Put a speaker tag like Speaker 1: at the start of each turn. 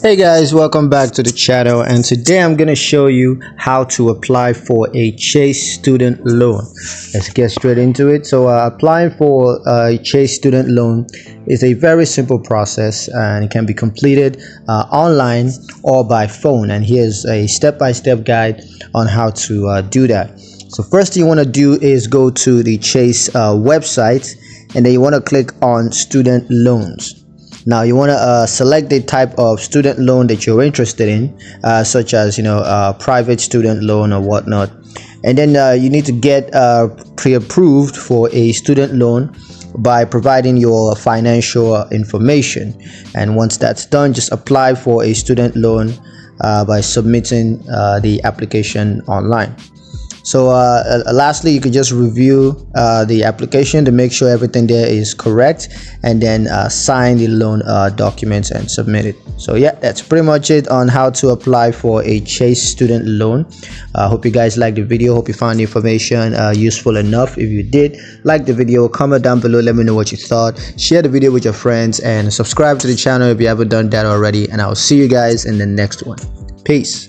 Speaker 1: Hey guys, welcome back to the channel, and today I'm gonna show you how to apply for a Chase student loan. Let's get straight into it. So applying for a Chase student loan is a very simple process, and it can be completed online or by phone, and here's a step-by-step guide on how to do that. So first thing you want to do is go to the Chase website, and then you want to click on student loans. Now you want to select the type of student loan that you're interested in, such as private student loan or whatnot, and then you need to get pre-approved for a student loan by providing your financial information. And once that's done, just apply for a student loan by submitting the application online. So lastly, you can just review the application to make sure everything there is correct, and then sign the loan documents and submit it. So yeah, that's pretty much it on how to apply for a Chase student loan. Hope you guys liked the video. Hope you found the information useful enough. If you did, like the video, comment down below, let me know what you thought. Share the video with your friends and subscribe to the channel if you haven't done that already, and I'll see you guys in the next one. Peace.